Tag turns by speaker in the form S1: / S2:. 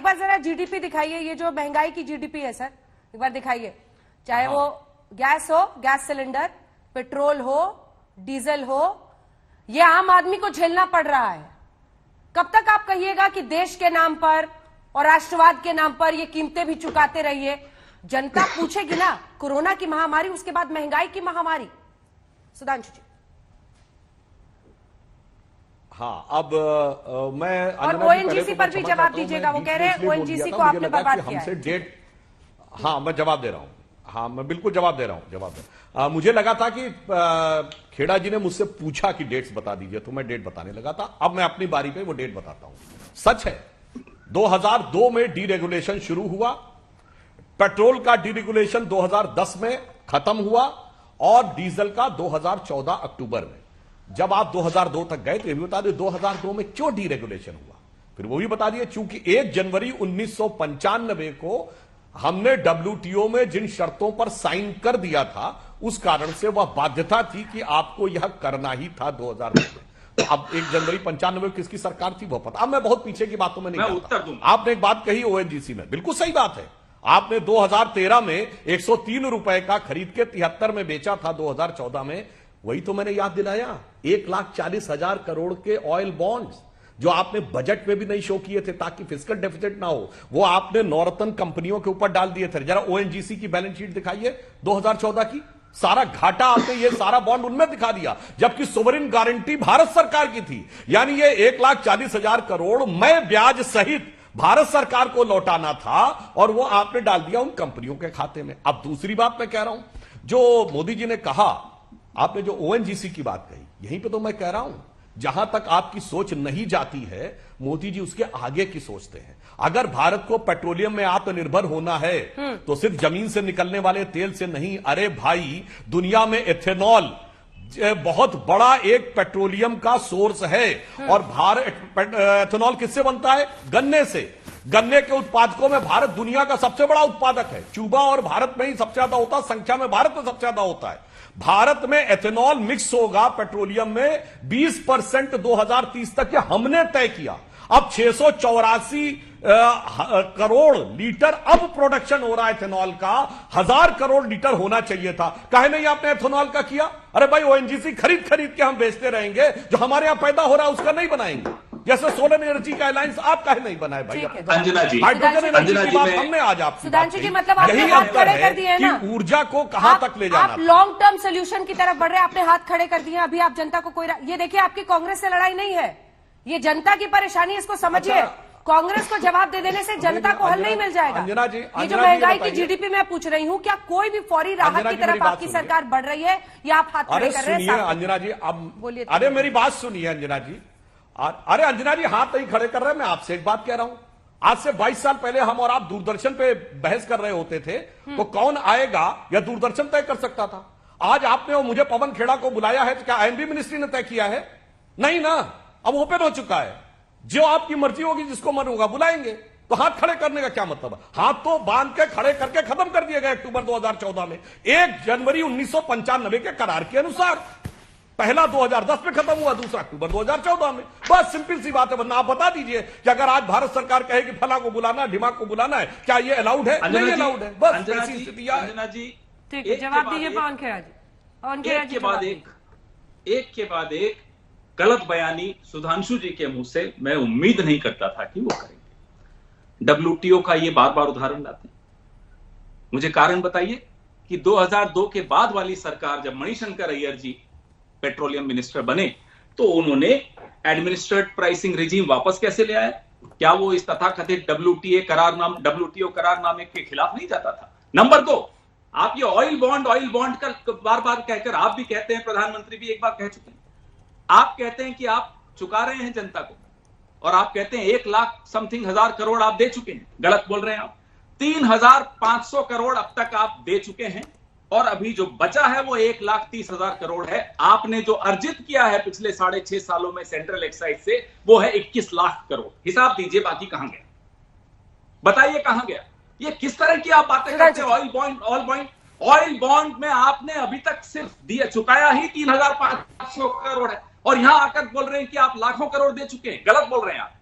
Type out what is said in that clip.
S1: बार जरा जीडीपी दिखाइए, ये जो महंगाई की जीडीपी है सर, एक बार दिखाइए। चाहे वो गैस हो, गैस सिलेंडर, पेट्रोल हो, डीजल हो, ये आम आदमी को झेलना पड़ रहा है। कब तक आप कहिएगा कि देश के नाम पर और राष्ट्रवाद के नाम पर ये कीमतें भी चुकाते रहिए? जनता पूछेगी ना, कोरोना की महामारी, उसके बाद महंगाई की महामारी। सुधांशु जी।
S2: हाँ, अब मैं
S1: और ओएनजीसी पर भी जवाब दीजिएगा। वो कह रहे हैं ओएनजीसी को आपने बर्बाद किया है।
S2: डेट, हाँ मैं जवाब दे रहा हूं, हाँ मैं बिल्कुल जवाब दे रहा हूं। मुझे लगा था कि खेड़ा जी ने मुझसे पूछा कि डेट्स बता दीजिए, तो मैं डेट बताने लगा था। अब मैं अपनी बारी पे वो डेट बताता हूं। सच है, 2002 में डीरेगुलेशन शुरू हुआ, पेट्रोल का डीरेगुलेशन 2010 में खत्म हुआ और डीजल का 2014 अक्टूबर में। जब आप 2002 तक गए तो ये भी बता दिए 2002 में क्यों डीरेगुलेशन हुआ, फिर वो भी बता दिए चूंकि 1 जनवरी 1995 को हमने डब्ल्यूटीओ में जिन शर्तों पर साइन कर दिया था, उस कारण से वह बाध्यता थी कि आपको यह करना ही था 2002 में। तो अब 1 जनवरी 95 में किसकी सरकार थी वो पता। अब मैं बहुत पीछे की बातों में नहीं जाता। आपने एक बात कही ओएनजीसी में, बिल्कुल सही बात है। आपने 2013 में 103 रुपए का खरीद के 73 में बेचा था 2014 में। वही तो मैंने याद दिलाया, 1,40,000 करोड़ के ऑयल बॉन्ड्स जो आपने बजट में भी नहीं शो किए थे ताकि फिस्कल डेफिसिट ना हो, वो आपने नौरत्न कंपनियों के ऊपर डाल दिए थे। जरा ओएनजीसी की बैलेंस शीट दिखाइए 2014 की, सारा घाटा आपने ये सारा बॉन्ड उनमें दिखा दिया, जबकि सोवरिन गारंटी भारत सरकार की थी। यानी ये 1,40,000 करोड़ मैं ब्याज सहित भारत सरकार को लौटाना था और वो आपने डाल दिया उन कंपनियों के खाते में। अब दूसरी बात मैं कह रहा हूं, जो मोदी जी ने कहा, आपने जो ओएनजीसी की बात कही, यहीं पे तो मैं कह रहा हूं, जहां तक आपकी सोच नहीं जाती है, मोदी जी उसके आगे की सोचते हैं। अगर भारत को पेट्रोलियम में आत्मनिर्भर होना है तो सिर्फ जमीन से निकलने वाले तेल से नहीं। अरे भाई, दुनिया में एथेनॉल बहुत बड़ा एक पेट्रोलियम का सोर्स है और भारत एथेनॉल किससे बनता है? गन्ने से। गन्ने के उत्पादकों में भारत दुनिया का सबसे बड़ा उत्पादक है। क्यूबा और भारत में ही सबसे ज्यादा होता है, संख्या में भारत में सबसे ज्यादा होता है। भारत में एथेनॉल मिक्स होगा पेट्रोलियम में 20% 2030 तक, ये हमने तय किया। अब 684 करोड़ लीटर अब प्रोडक्शन हो रहा है एथेनॉल का, 1000 करोड़ लीटर होना चाहिए था। काहे नहीं आपने एथेनॉल का किया? अरे भाई, ओएनजीसी खरीद खरीद के हम बेचते रहेंगे, जो हमारे यहां पैदा हो रहा है उसका नहीं बनाएंगे। जैसे सोलर एनर्जी का अलायंस आप काहे नहीं बनाए भाई?
S3: अंजना जी,
S2: हाइड्रोजन एनर्जी की बात हमने आज आपसे
S1: सुधांशु जी, मतलब आपने हाथ खड़े कर दिए हैं ना,
S2: ऊर्जा को कहां तक ले जाना।
S1: आप लॉन्ग टर्म सोल्यूशन की तरफ बढ़ रहे हैं, आपने हाथ खड़े कर दिए। अभी आप जनता को कोई ये देखिए, आपकी कांग्रेस से लड़ाई नहीं है, ये जनता की परेशानी, इसको समझिए। कांग्रेस को जवाब दे देने से जनता को हल नहीं मिल जाएगा।
S2: अंजना जी,
S1: ये जो महंगाई की जीडीपी मैं पूछ रही हूँ, क्या कोई भी फौरी राहत की तरफ आपकी सरकार बढ़ रही है या आप हाथ खड़े कर रहे हैं?
S2: अंजना जी, अब बोलिए। अरे मेरी बात सुनिए अंजना जी। अरे अंजना जी, हाथ नहीं खड़े कर रहे, मैं आपसे एक बात कह रहा हूं। आज से 22 साल पहले हम और आप दूरदर्शन पे बहस कर रहे होते थे, तो कौन आएगा या दूरदर्शन तय कर सकता था। आज आपने और मुझे पवन खेड़ा को बुलाया है, तो क्या आईएनबी मिनिस्ट्री ने तय किया है? नहीं ना, अब ओपन हो चुका है। जो आपकी मर्जी होगी, जिसको मन होगा बुलाएंगे। तो हाथ खड़े करने का क्या मतलब है? हाथ तो बांध के खड़े करके खत्म कर दिए गए अक्टूबर 2014 में, 1 जनवरी 1995 के करार के अनुसार। पहला 2010 में खत्म हुआ, दूसरा अक्टूबर 2014 में। बस सिंपल सी बात है। वरना आप बता दीजिए कि अगर आज भारत सरकार कहे कि फला को बुलाना है, ढिमा को बुलाना है, क्या ये अलाउड है? नहीं अलाउड है। बस ऐसी स्थिति है।
S3: अंजना जी,
S1: ठीक है, जवाब दीजिए पवन खेड़ा जी। पवन खेड़ा जी,
S3: एक के बाद एक गलत बयानी सुधांशु जी के मुंह से मैं उम्मीद नहीं करता था कि वो करेंगे। डब्ल्यूटीओ का ये बार बार उदाहरण लाते हैं। मुझे कारण बताइए कि 2002 के बाद वाली सरकार, जब मणिशंकर अय्यर जी पेट्रोलियम मिनिस्टर बने, तो उन्होंने एडमिनिस्ट्रेटेड प्राइसिंग रिजीम वापस कैसे ले आए? क्या वो इस तथाकथित डब्ल्यूटीओ करारनामे के खिलाफ नहीं जाता था? नंबर 2, आप ये ऑयल बॉन्ड का बार बार कहकर आप भी कहते हैं, प्रधानमंत्री भी एक बार कह चुके हैं, आप कहते हैं कि आप चुका रहे हैं जनता को, और आप कहते हैं 1,00,000 करोड़ आप दे चुके हैं। गलत बोल रहे हैं आप। 3,500 करोड़ अब तक आप दे चुके हैं और अभी जो बचा है वो 1,30,000 करोड़ है। आपने जो अर्जित किया है पिछले 6.5 सालों में सेंट्रल एक्साइज से, वो है 21 लाख करोड़। हिसाब दीजिए बाकी कहां गया, बताइए कहां गया? ये किस तरह की आप बातें करते हैं? ऑयल बॉन्ड में आपने अभी तक सिर्फ दिया चुकाया ही 3,500 करोड़ है, और यहां आकर बोल रहे हैं कि आप लाखों करोड़ दे चुके हैं। गलत बोल रहे हैं आप।